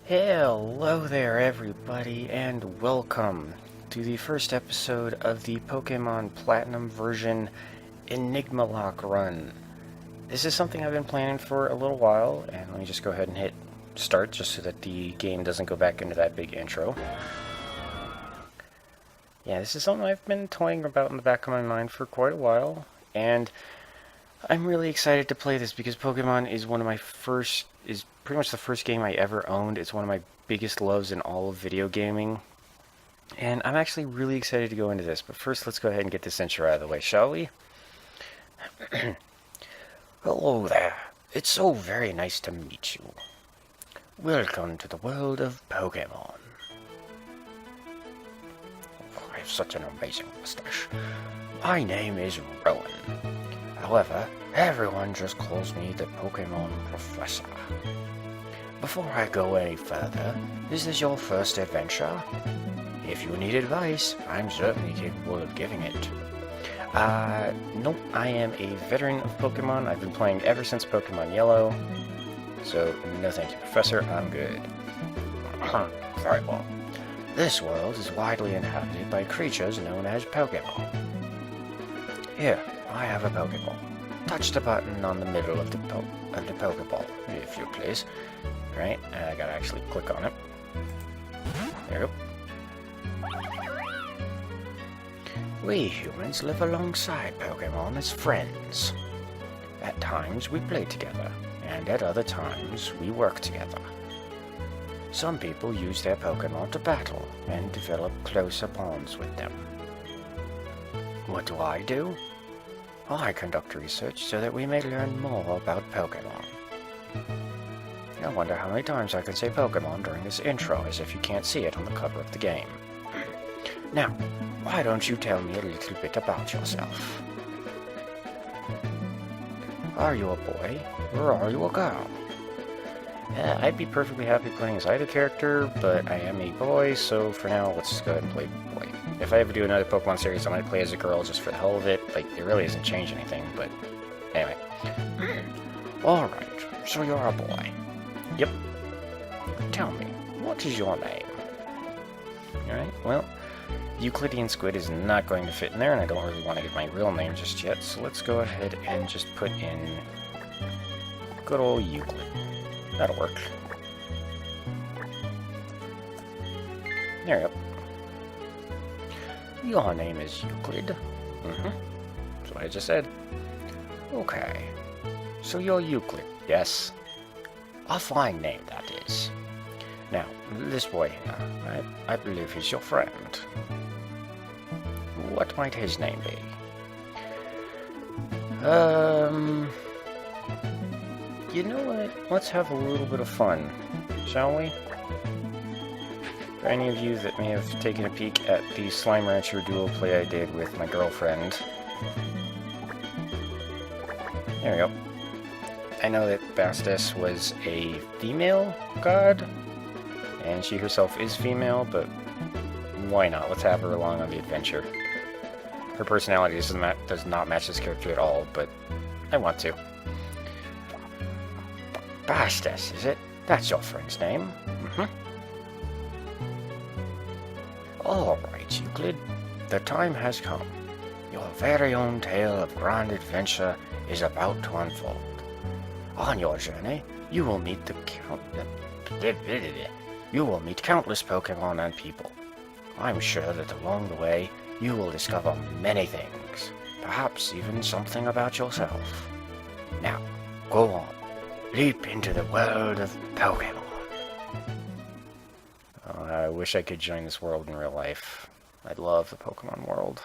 Hello there everybody, and welcome to the first episode of the Pokemon Platinum version Enigmalocke run. This is something I've been planning for a little while, and let me just go ahead and hit start just so that the game doesn't go back into that big intro. Yeah, this is something I've been toying about in the back of my mind for quite a while, and I'm really excited to play this because Pokemon is pretty much the first game I ever owned. It's one of my biggest loves in all of video gaming. And I'm actually really excited to go into this. But first, let's go ahead and get this intro out of the way, shall we? Hello there. It's so very nice to meet you. Welcome to the world of Pokemon. Oh, I have such an amazing mustache. My name is Rowan. However, everyone just calls me the Pokemon Professor. Before I go any further, is this your first adventure? If you need advice, I'm certainly capable of giving it. Nope, I am a veteran of Pokemon. I've been playing ever since Pokemon Yellow. So, no thank you, Professor, I'm good. Very well. This world is widely inhabited by creatures known as Pokemon. Here, I have a Pokeball. Touch the button on the middle of the Pokeball, if you please. Right, I gotta actually click on it. There you go. We humans live alongside Pokemon as friends. At times we play together, and at other times we work together. Some people use their Pokemon to battle and develop closer bonds with them. What do? I conduct research so that we may learn more about Pokemon. I wonder how many times I can say Pokemon during this intro, as if you can't see it on the cover of the game. Now, why don't you tell me a little bit about yourself? Are you a boy, or are you a girl? I'd be perfectly happy playing as either character, but I am a boy, so for now, let's just go ahead and play boy. If I ever do another Pokemon series, I might play as a girl just for the hell of it. Like, it really doesn't change anything, but anyway. Alright, so you're a boy. Yep. Tell me, what is your name? Alright, well, Euclidean Squid is not going to fit in there, and I don't really want to get my real name just yet, so let's go ahead and just put in good old Euclid. That'll work. There you go. Your name is Euclid. That's what I just said. Okay. So you're Euclid, yes? A fine name, that is. Now, this boy here, I believe he's your friend. What might his name be? You know what? Let's have a little bit of fun, shall we? For any of you that may have taken a peek at the Slime Rancher duo play I did with my girlfriend. There we go. I know that Bastis was a female god, and she herself is female, but why not? Let's have her along on the adventure. Her personality does not match this character at all, but I want to. Bastis, is it? That's your friend's name. Alright, Euclid. The time has come. Your very own tale of grand adventure is about to unfold. On your journey, you will meet countless Pokemon and people. I'm sure that along the way, you will discover many things, perhaps even something about yourself. Now, go on. Leap into the world of Pokemon. Oh, I wish I could join this world in real life. I love the Pokemon world.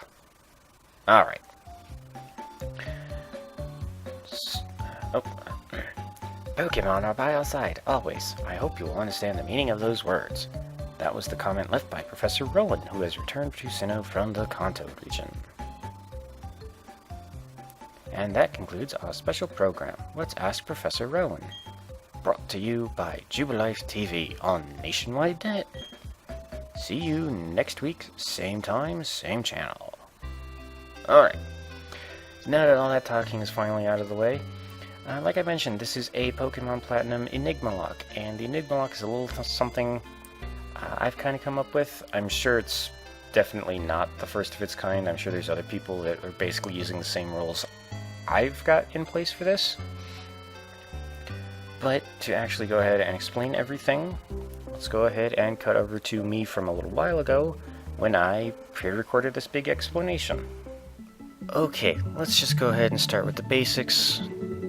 Alright. Pokemon are by our side, always. I hope you will understand the meaning of those words. That was the comment left by Professor Rowan, who has returned to Sinnoh from the Kanto region. And that concludes our special program, Let's Ask Professor Rowan. Brought to you by Jubilife TV on Nationwide Net. See you next week, same time, same channel. Alright, now that all that talking is finally out of the way, Like I mentioned, this is a Pokemon Platinum Enigmalocke, and the Enigmalocke is a little something I've kind of come up with. I'm sure it's definitely not the first of its kind. I'm sure there's other people that are basically using the same rules I've got in place for this. But to actually go ahead and explain everything, let's go ahead and cut over to me from a little while ago when I pre-recorded this big explanation. Okay, let's just go ahead and start with the basics.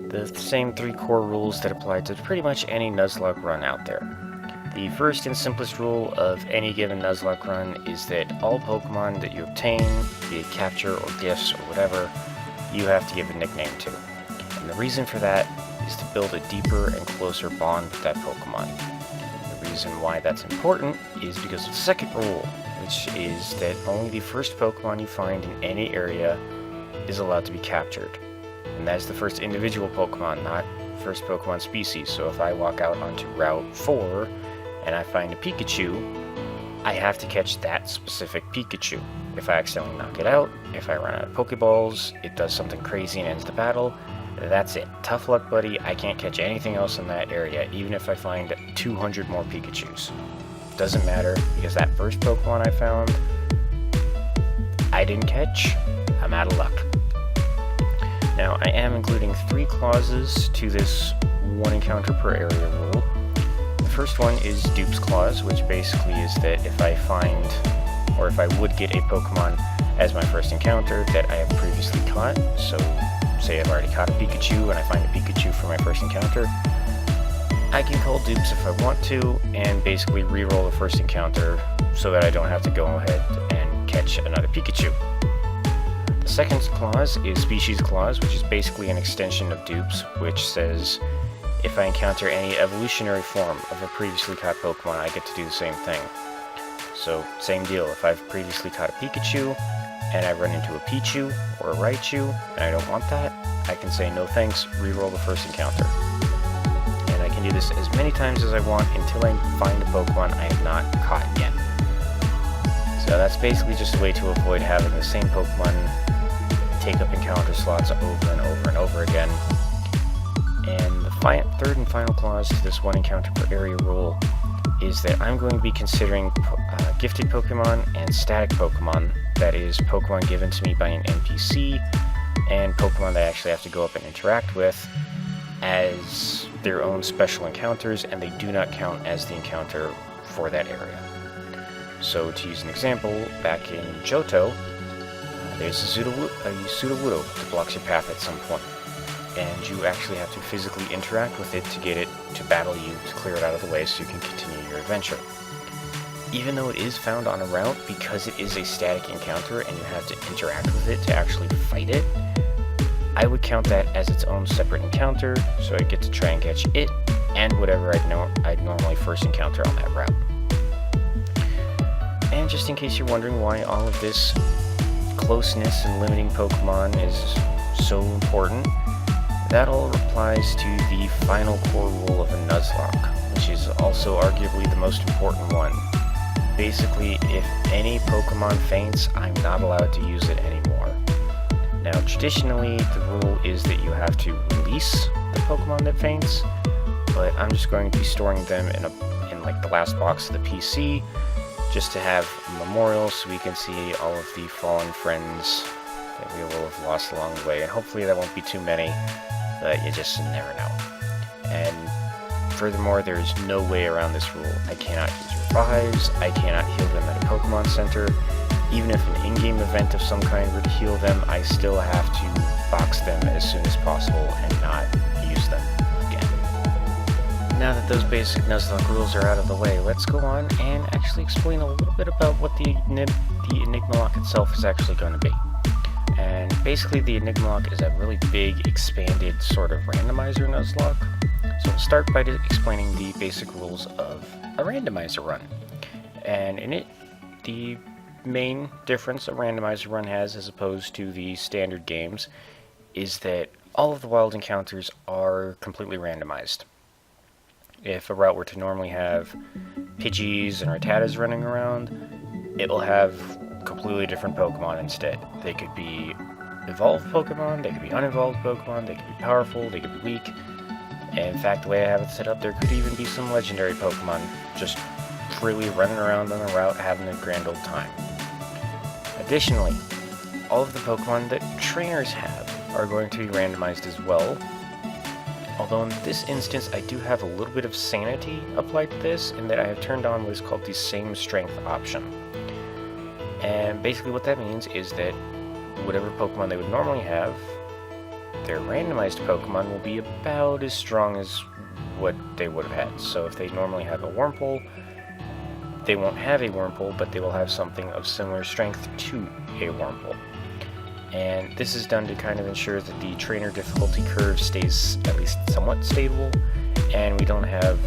The same 3 core rules that apply to pretty much any Nuzlocke run out there. The first and simplest rule of any given Nuzlocke run is that all Pokemon that you obtain, be it capture or gifts or whatever, you have to give a nickname to. And the reason for that is to build a deeper and closer bond with that Pokemon. The reason why that's important is because of the second rule, which is that only the first Pokemon you find in any area is allowed to be captured. And that's the first individual Pokemon, not first Pokemon species. So if I walk out onto Route 4 and I find a Pikachu, I have to catch that specific Pikachu. If I accidentally knock it out, if I run out of Pokeballs, it does something crazy and ends the battle, that's it. Tough luck, buddy. I can't catch anything else in that area, even if I find 200 more Pikachus. Doesn't matter, because that first Pokemon I found, I didn't catch. I'm out of luck. Now, I am including 3 clauses to this 1 encounter per area rule. The first one is Dupe's Clause, which basically is that if I find, or if I would get a Pokemon as my first encounter that I have previously caught, so say I've already caught a Pikachu and I find a Pikachu for my first encounter, I can call Dupes if I want to, and basically re-roll the first encounter so that I don't have to go ahead and catch another Pikachu. The second clause is Species Clause, which is basically an extension of Dupes, which says if I encounter any evolutionary form of a previously caught Pokemon, I get to do the same thing. So, same deal, if I've previously caught a Pikachu, and I run into a Pichu or a Raichu, and I don't want that, I can say no thanks, re-roll the first encounter. And I can do this as many times as I want until I find a Pokemon I have not caught yet. So that's basically just a way to avoid having the same Pokemon take up encounter slots over and over and over again. And the third and final clause to this 1 encounter per area rule is that I'm going to be considering gifted Pokemon and static Pokemon, that is, Pokemon given to me by an NPC, and Pokemon that I actually have to go up and interact with, as their own special encounters, and they do not count as the encounter for that area. So, to use an example, back in Johto, there's a Sudowoodo that blocks your path at some point, and you actually have to physically interact with it to get it to battle you, to clear it out of the way so you can continue your adventure. Even though it is found on a route, because it is a static encounter and you have to interact with it to actually fight it, I would count that as its own separate encounter, so I get to try and catch it and whatever I'd normally first encounter on that route. And just in case you're wondering why all of this closeness and limiting Pokemon is so important, that all applies to the final core rule of a Nuzlocke, which is also arguably the most important one. Basically, if any Pokemon faints, I'm not allowed to use it anymore. Now, traditionally, the rule is that you have to release the Pokemon that faints, but I'm just going to be storing them in like the last box of the PC, just to have a memorial so we can see all of the fallen friends that we will have lost along the way, and hopefully that won't be too many, but you just never know. And furthermore, there is no way around this rule. I cannot use revives, I cannot heal them at a Pokemon Center. Even if an in-game event of some kind were to heal them, I still have to box them as soon as possible and not use them again. Now that those basic Nuzlocke rules are out of the way, let's go on and actually explain a little bit about what the Enigmalocke itself is actually going to be. And basically the Enigmalocke is a really big, expanded sort of randomizer Nuzlocke. So we'll start by explaining the basic rules of a randomizer run. And in it, the main difference a randomizer run has as opposed to the standard games is that all of the wild encounters are completely randomized. If a route were to normally have Pidgeys and Rattatas running around, it will have completely different Pokemon instead. They could be evolved Pokemon, they could be unevolved Pokemon, they could be powerful, they could be weak. And in fact, the way I have it set up, there could even be some legendary Pokemon just freely running around on the route having a grand old time. Additionally, all of the Pokemon that trainers have are going to be randomized as well. Although in this instance, I do have a little bit of sanity applied to this, in that I have turned on what is called the same strength option. And basically what that means is that whatever Pokemon they would normally have, their randomized Pokemon will be about as strong as what they would have had. So if they normally have a Wurmple, they won't have a Wurmple, but they will have something of similar strength to a Wurmple. And this is done to kind of ensure that the trainer difficulty curve stays at least somewhat stable, and we don't have,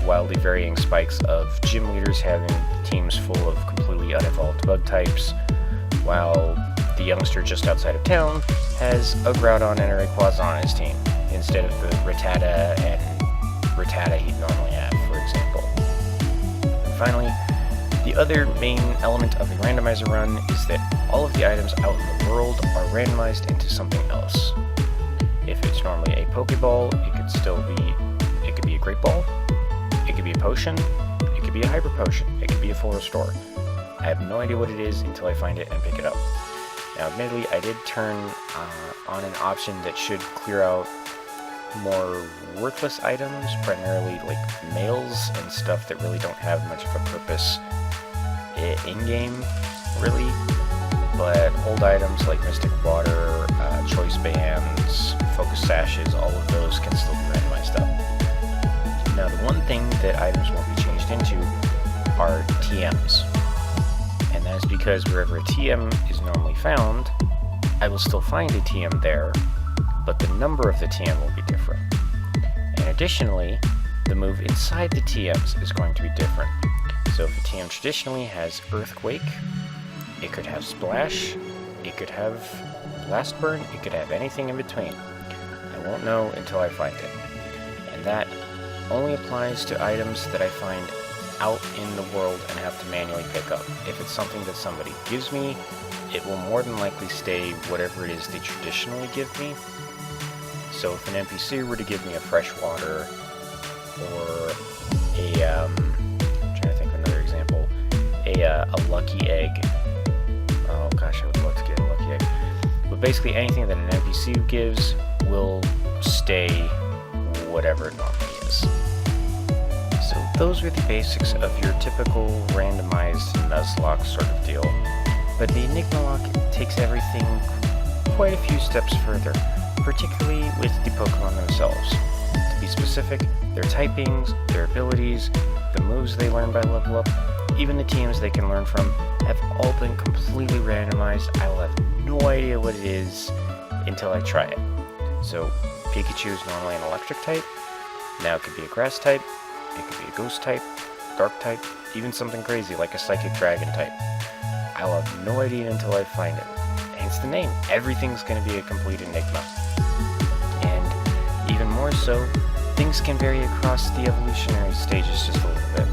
wildly varying spikes of gym leaders having teams full of completely unevolved bug types, while the youngster just outside of town has a Groudon and a Rayquaza on his team, instead of the Rattata and Rattata he'd normally have, for example. And finally, the other main element of a randomizer run is that all of the items out in the world are randomized into something else. If it's normally a Pokeball, it could be a Great Ball, it could be a potion, it could be a Hyper Potion, it could be a Full Restore. I have no idea what it is until I find it and pick it up. Now, admittedly, I did turn on an option that should clear out more worthless items, primarily like mails and stuff that really don't have much of a purpose in-game, really. But old items like Mystic Water, Choice Bands, Focus Sashes, all of those can still be randomized up. Now, the one thing that items won't be changed into are TMs. And that is because wherever a TM is normally found, I will still find a TM there, but the number of the TM will be different. And additionally, the move inside the TMs is going to be different. So if a TM traditionally has Earthquake, it could have Splash, it could have Blast Burn, it could have anything in between. I won't know until I find it. And that only applies to items that I find out in the world and have to manually pick up. If it's something that somebody gives me, it will more than likely stay whatever it is they traditionally give me. So if an NPC were to give me a freshwater or I'm trying to think of another example, a lucky egg. Oh gosh, I would love to get a lucky egg. But basically anything that an NPC gives will stay whatever it normally is. So those are the basics of your typical randomized Nuzlocke sort of deal. But the Enigmalocke takes everything quite a few steps further, particularly with the Pokemon themselves. To be specific, their typings, their abilities, the moves they learn by level up, even the teams they can learn from, have all been completely randomized. I will have no idea what it is until I try it. So Pikachu is normally an electric type. Now it could be a grass type, it could be a ghost type, dark type, even something crazy like a psychic dragon type. I will have no idea until I find it. Hence the name. Everything's going to be a complete enigma. And even more so, things can vary across the evolutionary stages just a little bit.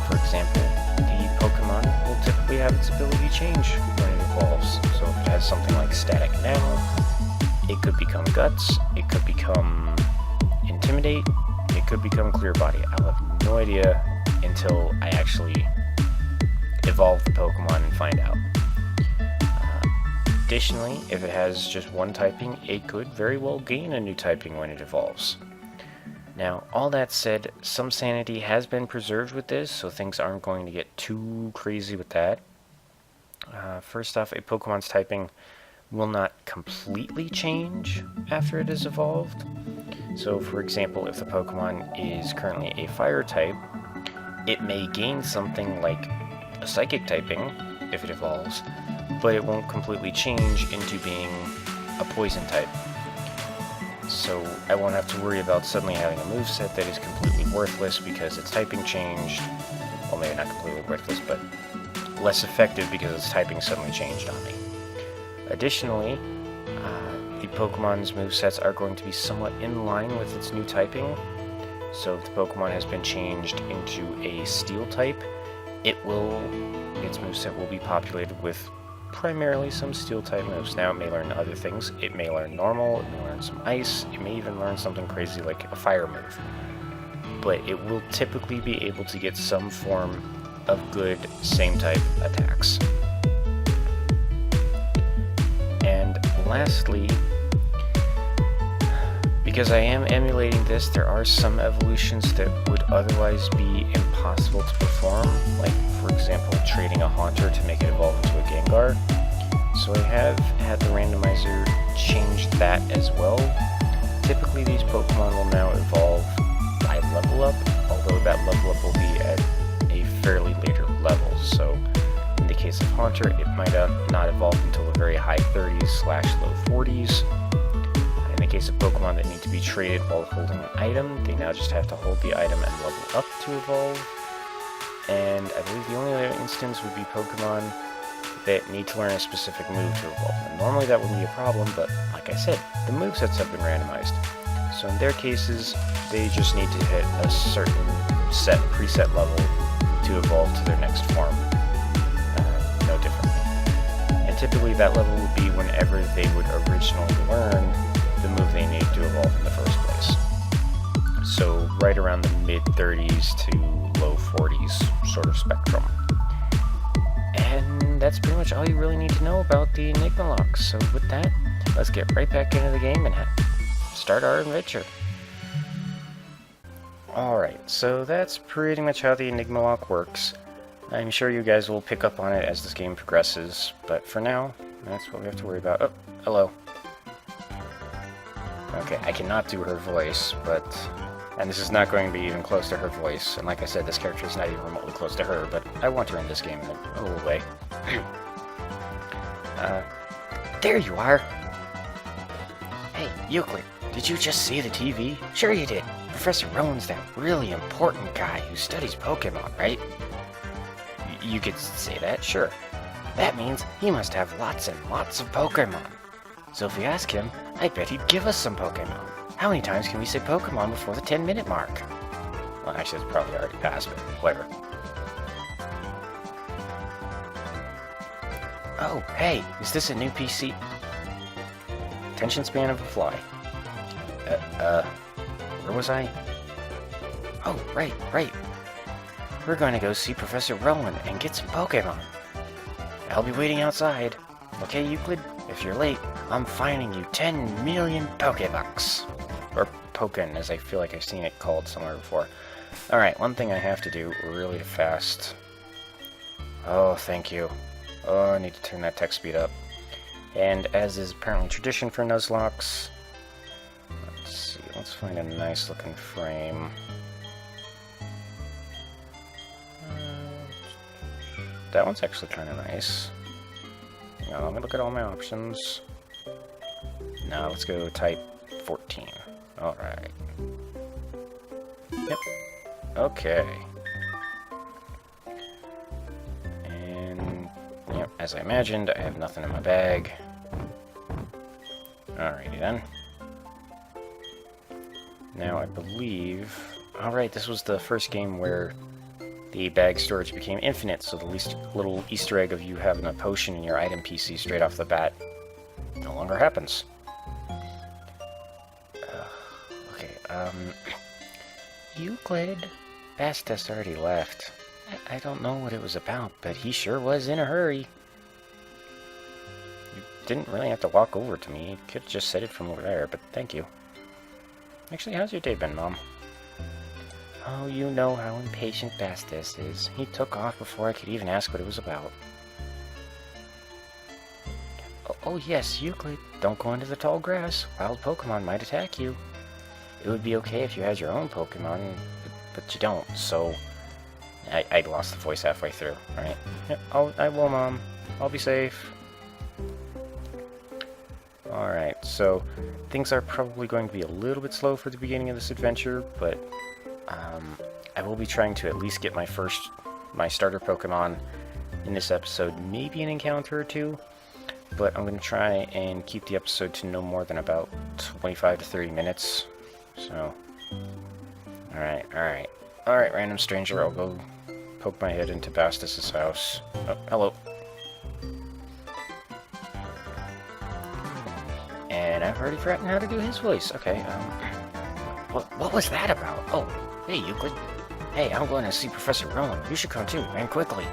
For example, the Pokemon will typically have its ability change when it evolves. So if it has something like Static Now, it could become Guts, it could become Intimidate, it could become Clear Body. I'll have no idea until I actually evolve the Pokemon and find out. Additionally, if it has just one typing, it could very well gain a new typing when it evolves. Now, all that said, some sanity has been preserved with this, so things aren't going to get too crazy with that. First off, a Pokemon's typing will not completely change after it is evolved. So, for example, if the Pokemon is currently a fire type, it may gain something like a psychic typing if it evolves, but it won't completely change into being a poison type. So I won't have to worry about suddenly having a moveset that is completely worthless because its typing changed. Well, maybe not completely worthless, but less effective because its typing suddenly changed on me. Additionally, the Pokemon's movesets are going to be somewhat in line with its new typing. So if the Pokemon has been changed into a Steel type, its moveset will be populated with primarily some Steel-type moves. Now, it may learn other things. It may learn normal, it may learn some ice, it may even learn something crazy like a fire move. But it will typically be able to get some form of good same-type attacks. And lastly, because I am emulating this, there are some evolutions that would otherwise be impossible to perform, like, for example, trading a Haunter to make it evolve into a Gengar. So I have had the randomizer change that as well. Typically, these Pokemon will now evolve by level up, although that level up will be at a fairly later level. So in the case of Haunter, it might not evolve until the very high 30s/low 40s. In the case of Pokemon that need to be traded while holding an item, they now just have to hold the item and level up to evolve. And I believe the only other instance would be Pokemon that need to learn a specific move to evolve. And normally that wouldn't be a problem, but like I said, the movesets have been randomized. So in their cases, they just need to hit a certain preset level to evolve to their next form. No different. And typically that level would be whenever they would originally learn the move they need to evolve in the first place. So right around the mid-30s to low 40s sort of spectrum. And that's pretty much all you really need to know about the Enigmalocke. So with that, let's get right back into the game and start our adventure. Alright, so that's pretty much how the Enigmalocke works. I'm sure you guys will pick up on it as this game progresses, but for now, that's what we have to worry about. Oh, hello. Okay, I cannot do her voice, and this is not going to be even close to her voice, and like I said, this character is not even remotely close to her, but I want her in this game in a little way. There you are! Hey, Euclid, did you just see the TV? Sure you did. Professor Rowan's that really important guy who studies Pokemon, right? You could say that, sure. That means he must have lots and lots of Pokemon. So if we ask him, I bet he'd give us some Pokemon. How many times can we say Pokemon before the 10-minute mark? Well, actually, it's probably already passed, but whatever. Oh, hey, is this a new PC? Attention span of a fly. Where was I? Oh, right. We're going to go see Professor Rowan and get some Pokemon. I'll be waiting outside. Okay, Euclid? If you're late, I'm fining you 10 million Pokebucks. Or Pokken, as I feel like I've seen it called somewhere before. Alright, one thing I have to do really fast. Oh, thank you. Oh, I need to turn that text speed up. And as is apparently tradition for Nuzlocks, let's see, let's find a nice looking frame. That one's actually kind of nice. Now, let me look at all my options. Now, let's go type 14. Alright. Yep. Okay. And, yep, as I imagined, I have nothing in my bag. Alrighty then. Now, I believe... Alright, this was the first game where the bag storage became infinite, so the least little Easter egg of you having a potion in your item PC straight off the bat no longer happens. Euclid. Bastus already left. I don't know what it was about, but he sure was in a hurry. You didn't really have to walk over to me. You could have just said it from over there, but thank you. Actually, how's your day been, Mom? Oh, you know how impatient Bastus is. He took off before I could even ask what it was about. Oh yes, Euclid. Don't go into the tall grass. Wild Pokemon might attack you. It would be okay if you had your own Pokemon, but you don't, so... I lost the voice halfway through, right? Yep, I will, Mom. I'll be safe. Alright, so things are probably going to be a little bit slow for the beginning of this adventure, but I will be trying to at least get my starter Pokemon in this episode, maybe an encounter or two, but I'm going to try and keep the episode to no more than about 25 to 30 minutes, so... Alright, random stranger, I'll go poke my head into Bastus's house. Oh, hello. And I've already forgotten how to do his voice. Okay, what was that about? Oh, hey, Euclid. Hey, I'm going to see Professor Rowan. You should come too, and quickly.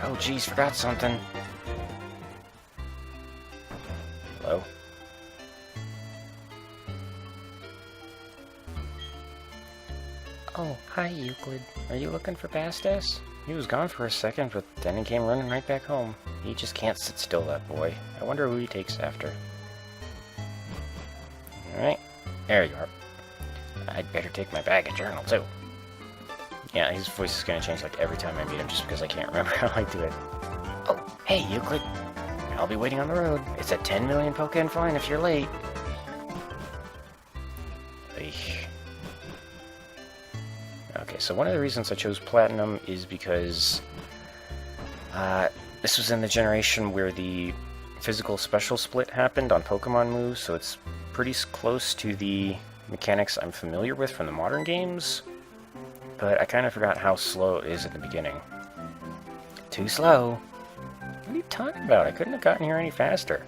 Oh, geez, forgot something. Hello? Oh, hi, Euclid. Are you looking for Bastas? He was gone for a second, but then he came running right back home. He just can't sit still, that boy. I wonder who he takes after. Alright, there you are. I'd better take my bag and journal, too. Yeah, his voice is gonna change like every time I meet him just because I can't remember how I do it. Oh, hey, Euclid. I'll be waiting on the road. It's a 10 million Pokken fine if you're late. Eesh. Okay, so one of the reasons I chose Platinum is because this was in the generation where the physical special split happened on Pokemon moves, so it's pretty close to the mechanics I'm familiar with from the modern games, but I kind of forgot how slow it is at the beginning. Too slow? What are you talking about? I couldn't have gotten here any faster.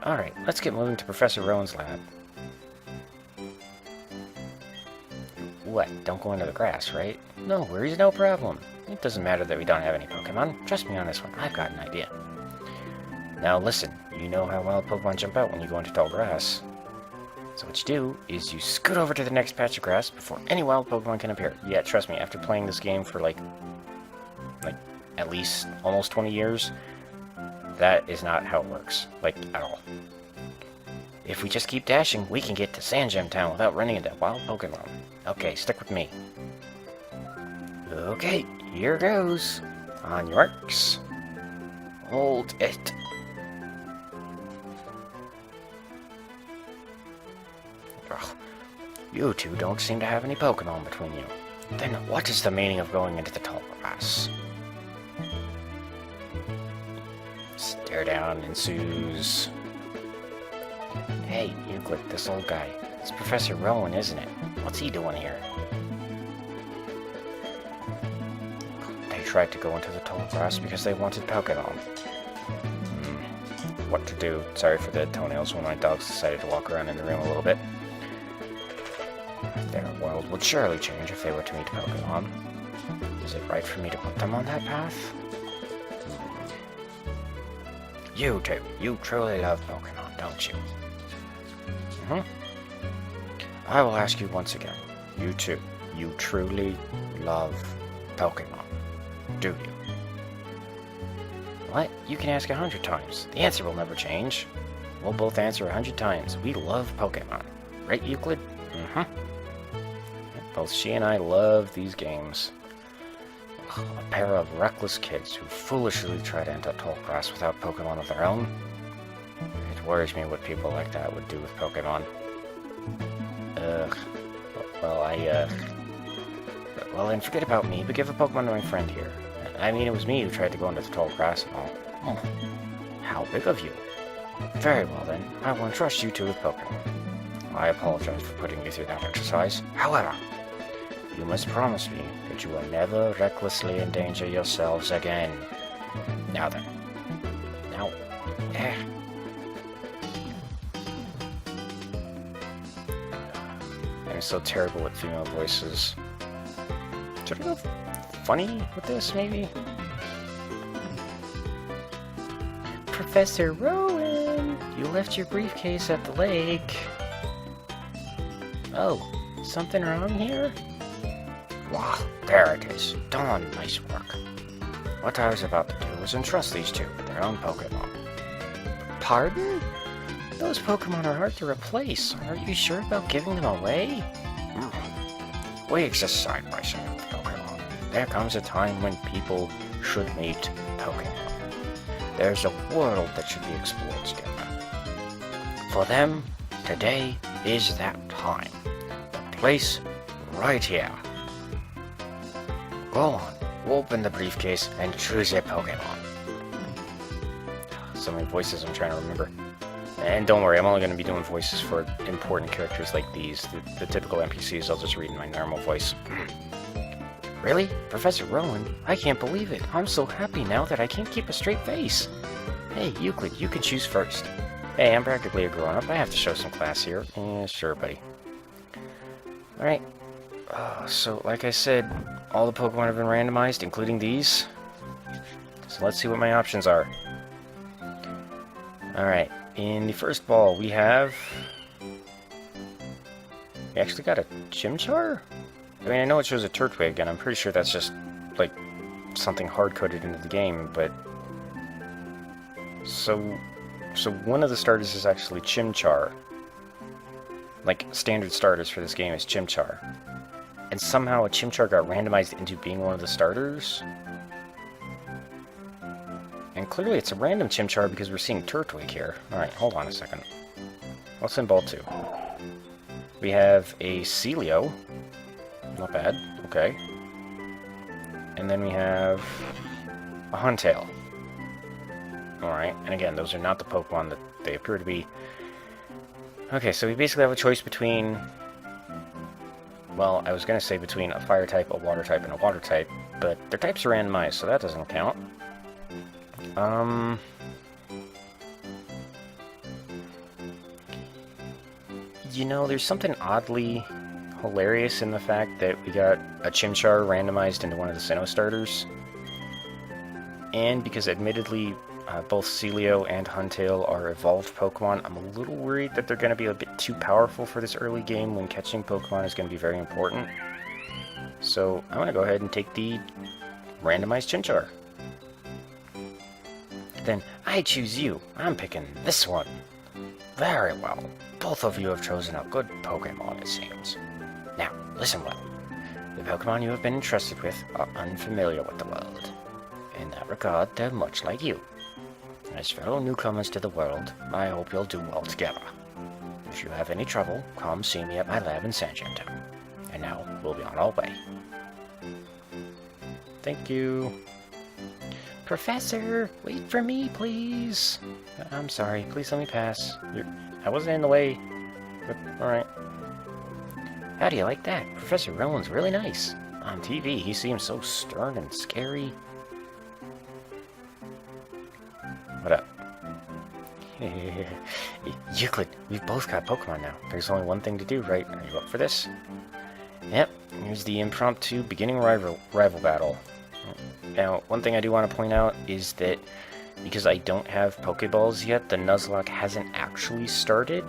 Alright, let's get moving to Professor Rowan's lab. What? Don't go into the grass, right? No worries, no problem. It doesn't matter that we don't have any Pokemon. Trust me on this one, I've got an idea. Now listen, you know how wild Pokemon jump out when you go into tall grass. So what you do is you scoot over to the next patch of grass before any wild Pokemon can appear. Yeah, trust me, after playing this game for like at least almost 20 years, that is not how it works. Like, at all. If we just keep dashing, we can get to Sandgem Town without running into wild Pokemon. Okay, stick with me. Okay, here goes. On your marks. Hold it. Ugh. You two don't seem to have any Pokemon between you. Then what is the meaning of going into the tall grass? Stare down ensues. Hey, Euclid, this old guy. It's Professor Rowan, isn't it? What's he doing here? They tried to go into the tall grass because they wanted Pokemon. What to do? Sorry for the toenails when my dogs decided to walk around in the room a little bit. Their world would surely change if they were to meet Pokemon. Is it right for me to put them on that path? You two, you truly love Pokemon, don't you? I will ask you once again. You two, you truly love Pokemon, do you? What? You can ask 100 times. The answer will never change. We'll both answer 100 times. We love Pokemon. Right, Euclid? Both she and I love these games. A pair of reckless kids who foolishly try to enter tall grass without Pokemon of their own. It worries me what people like that would do with Pokemon. Well, then forget about me, but give a Pokemon to my friend here. I mean, it was me who tried to go into the tall grass and all. Oh, how big of you. Very well then, I won't trust you two with Pokemon. I apologize for putting you through that exercise. However, you must promise me that you will never recklessly endanger yourselves again. Now then. Now. I'm so terrible at female voices. Should I go funny with this, maybe? Professor Rowan! You left your briefcase at the lake. Oh, something wrong here? Wow, there it is. Dawn, nice work. What I was about to do was entrust these two with their own Pokemon. Pardon? Those Pokemon are hard to replace. Are you sure about giving them away? We exist side by side with Pokemon. There comes a time when people should meet Pokemon. There's a world that should be explored together. For them, today is that time. The place right here. Go on, open the briefcase and choose a Pokemon. So many voices I'm trying to remember. And don't worry, I'm only going to be doing voices for important characters like these. The typical NPCs I'll just read in my normal voice. Really? Professor Rowan? I can't believe it. I'm so happy now that I can't keep a straight face. Hey, Euclid, you can choose first. Hey, I'm practically a grown-up. I have to show some class here. Sure, buddy. Alright. So, like I said, all the Pokemon have been randomized, including these. So let's see what my options are. Alright, in the first ball, we have... We actually got a Chimchar? I mean, I know it shows a Turtwig, and I'm pretty sure that's just, like, something hard-coded into the game, but... So one of the starters is actually Chimchar. Like, standard starters for this game is Chimchar. And somehow a Chimchar got randomized into being one of the starters? And clearly it's a random Chimchar because we're seeing Turtwig here. Alright, hold on a second. What's in ball 2? We have a Celio. Not bad. Okay. And then we have a Huntail. Alright, and again, those are not the Pokemon that they appear to be. Okay, so we basically have a choice between... Well, I was going to say between a Fire type, a Water type, and a Water type, but their types are randomized, so that doesn't count. You know, there's something oddly hilarious in the fact that we got a Chimchar randomized into one of the Sinnoh starters. And because admittedly, both Celio and Huntail are evolved Pokemon, I'm a little worried that they're going to be a bit too powerful for this early game when catching Pokemon is going to be very important. So I'm going to go ahead and take the randomized Chimchar. Then I choose you. I'm picking this one. Very well. Both of you have chosen a good Pokemon, it seems. Now, listen well. The Pokemon you have been entrusted with are unfamiliar with the world. In that regard, they're much like you. As fellow newcomers to the world, I hope you'll do well together. If you have any trouble, come see me at my lab in Sanjam Town. And now, we'll be on our way. Thank you. Professor, wait for me, please. I'm sorry, please let me pass. I wasn't in the way. But, alright. How do you like that? Professor Rowan's really nice. On TV, he seems so stern and scary. What up? Euclid, we've both got Pokemon now. There's only one thing to do, right? Are you up for this? Yep, here's the impromptu beginning rival battle. Now, one thing I do want to point out is that because I don't have Pokeballs yet, the Nuzlocke hasn't actually started.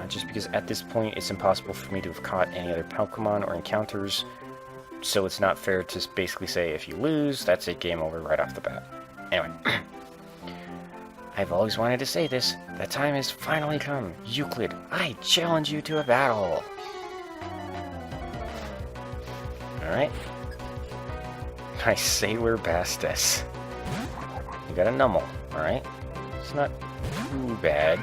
Just because at this point it's impossible for me to have caught any other Pokemon or encounters, so it's not fair to basically say if you lose, that's it, game over right off the bat. Anyway, I've always wanted to say this. The time has finally come. Euclid, I challenge you to a battle. Alright. I say we're past this. You got a Numel, alright? It's not too bad.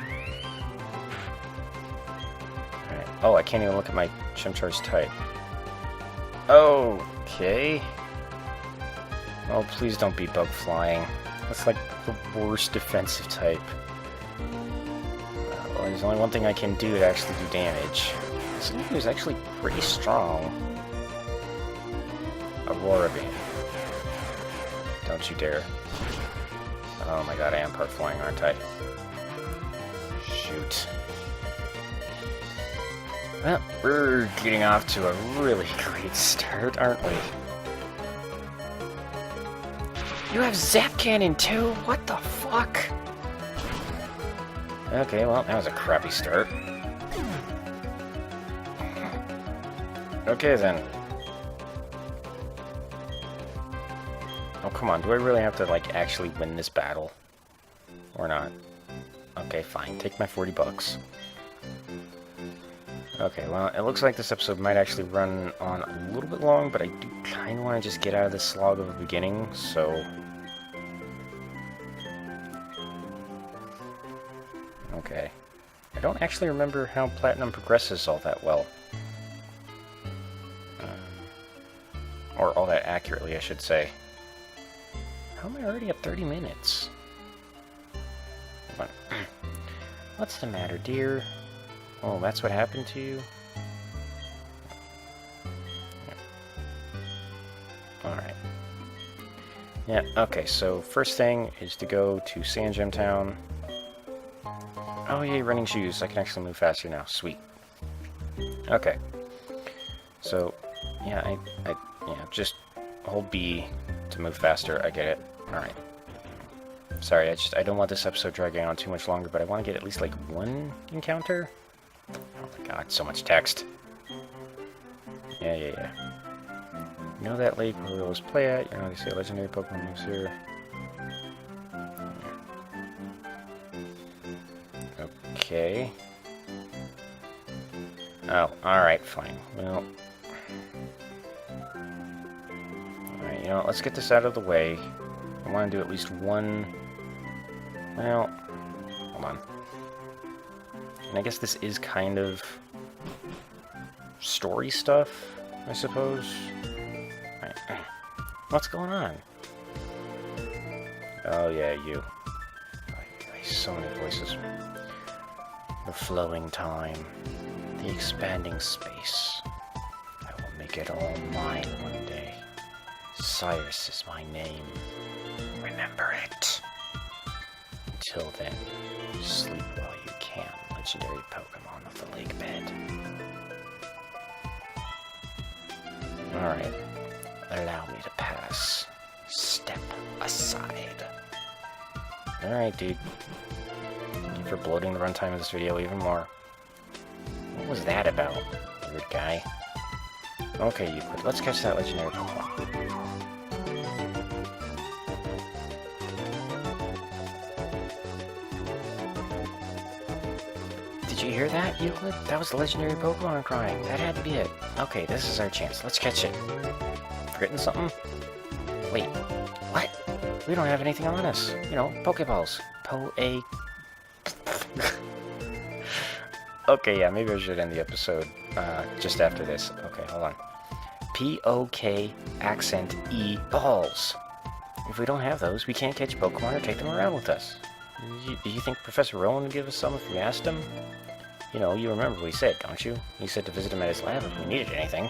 Alright. Oh, I can't even look at my Chimchar's type. Okay. Oh, please don't be Bug Flying. That's like the worst defensive type. Well, there's only one thing I can do to actually do damage. This guy is actually pretty strong. Aurora Beam. Don't you dare. Oh my god, I am part flying, aren't I? Shoot. Well, we're getting off to a really great start, aren't we? You have Zap Cannon too? What the fuck? Okay, well, that was a crappy start. Okay then. Oh, come on, do I really have to, like, actually win this battle? Or not? Okay, fine, take my 40 bucks. Okay, well, it looks like this episode might actually run on a little bit long, but I do kind of want to just get out of this slog of the beginning, so... Okay. I don't actually remember how Platinum progresses all that well. Or all that accurately, I should say. How am I already at 30 minutes? Hold on. What's the matter, dear? Oh, that's what happened to you? Alright. Yeah, okay, so first thing is to go to Sand Gem Town. Oh yay, running shoes. I can actually move faster now. Sweet. Okay. So, yeah, yeah, just hold B to move faster. I get it. Alright. Sorry, I don't want this episode dragging on too much longer, but I want to get at least, like, one encounter? Oh my god, so much text. Yeah. You know that lake where we always play at? You know, they say legendary Pokemon moves here. Okay. Oh, alright, fine. Well... Alright, you know, let's get this out of the way. I want to do at least one... Well... Hold on. And I guess this is kind of... story stuff, I suppose? Right. What's going on? Oh yeah, you. So many voices. The flowing time. The expanding space. I will make it all mine one day. Cyrus is my name. Remember it. Until then, sleep while you can, legendary Pokemon of the lake bed. Alright. Allow me to pass. Step aside. Alright, dude. Thank you for bloating the runtime of this video even more. What was that about, weird guy? Okay, Euclid, let's catch that legendary Pokemon. Did you hear that, Euclid? That was the legendary Pokemon crying. That had to be it. Okay, this is our chance. Let's catch it. Forgetting something? Wait, what? We don't have anything on us. You know, Pokeballs. Okay, yeah, maybe I should end the episode just after this. Okay, hold on. P-O-K accent E balls. If we don't have those, we can't catch Pokemon or take them around with us. Do you think Professor Rowan would give us some if we asked him? You know, you remember what he said, don't you? He said to visit him at his lab if we needed anything.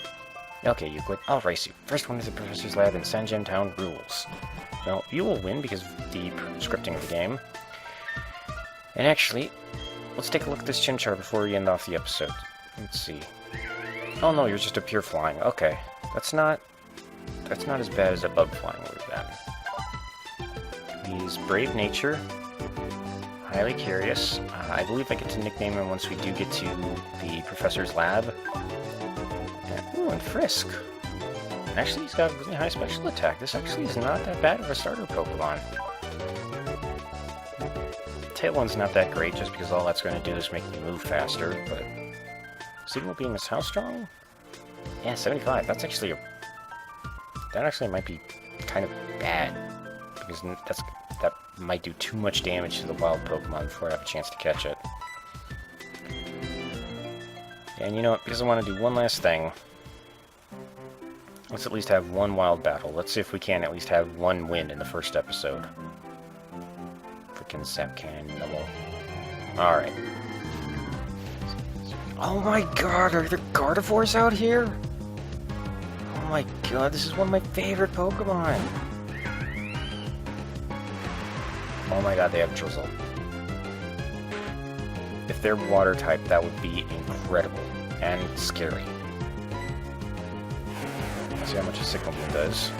Okay, Euclid, I'll race you. First one to the Professor's lab in Sand Gem Town rules. Well, you will win because of the scripting of the game. And actually, let's take a look at this Chimchar before we end off the episode. Let's see. Oh no, you're just a pure flying. Okay. That's not as bad as a bug flying would have been. He's brave nature. Highly curious. I believe I get to nickname him once we do get to the Professor's lab. Ooh, and Frisk. And actually, he's got a really high special attack. This actually is not that bad of a starter Pokemon. Tailwind's not that great, just because all that's going to do is make me move faster, but... Signal Beam is how strong? Yeah, 75. That's actually a... That actually might be kind of bad, because that might do too much damage to the wild Pokemon before I have a chance to catch it. And you know what, because I want to do one last thing, let's at least have one wild battle. Let's see if we can at least have one win in the first episode. Freaking Zap Cannon double. Alright. Oh my god, are there Gardevoirs out here? Oh my god, this is one of my favorite Pokemon. Oh my god, they have Drizzle. If they're water type, that would be incredible and scary. Let's see how much a Signal Beam does.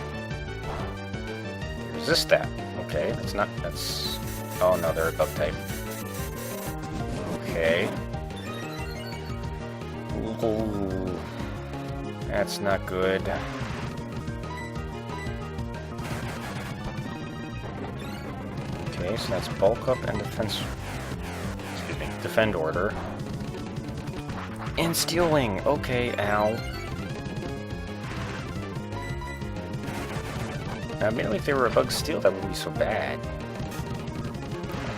Resist that. Okay, that's... Oh no, they're a bug type. Okay. Ooh. That's not good. Okay, so that's bulk up and defense... Excuse me, defend order. And Steel Wing! Okay, ow. Now, maybe if they were a bug steel, that wouldn't be so bad.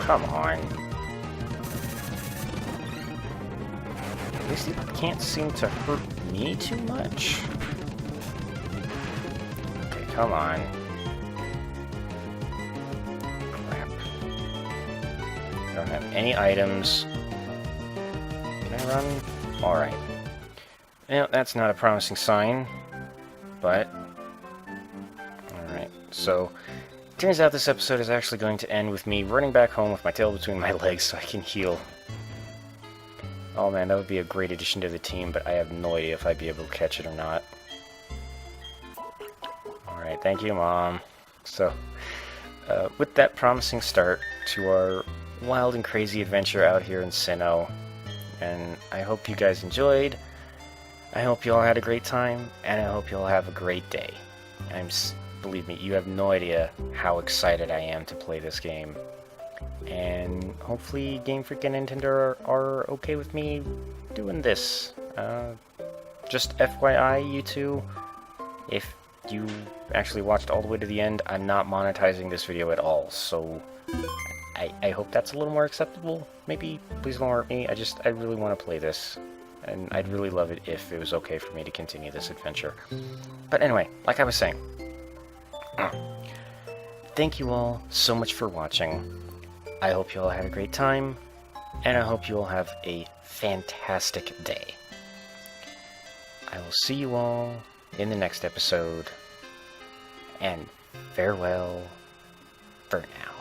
Come on. At least it can't seem to hurt me too much. Okay, come on. Crap. I don't have any items. Can I run? Alright. Well, that's not a promising sign, but... Alright, So, turns out this episode is actually going to end with me running back home with my tail between my legs so I can heal. Oh man, that would be a great addition to the team, but I have no idea if I'd be able to catch it or not. Alright, thank you, Mom. So, with that promising start to our wild and crazy adventure out here in Sinnoh, and I hope you guys enjoyed. I hope you all had a great time, and I hope you all have a great day. Believe me, you have no idea how excited I am to play this game. And hopefully Game Freak and Nintendo are okay with me doing this. Just FYI, you two, if you actually watched all the way to the end, I'm not monetizing this video at all, so I hope that's a little more acceptable. Maybe, please don't hurt me. I really want to play this, and I'd really love it if it was okay for me to continue this adventure. But anyway, like I was saying, thank you all so much for watching. I hope you all had a great time, and I hope you all have a fantastic day. I will see you all in the next episode, and farewell for now.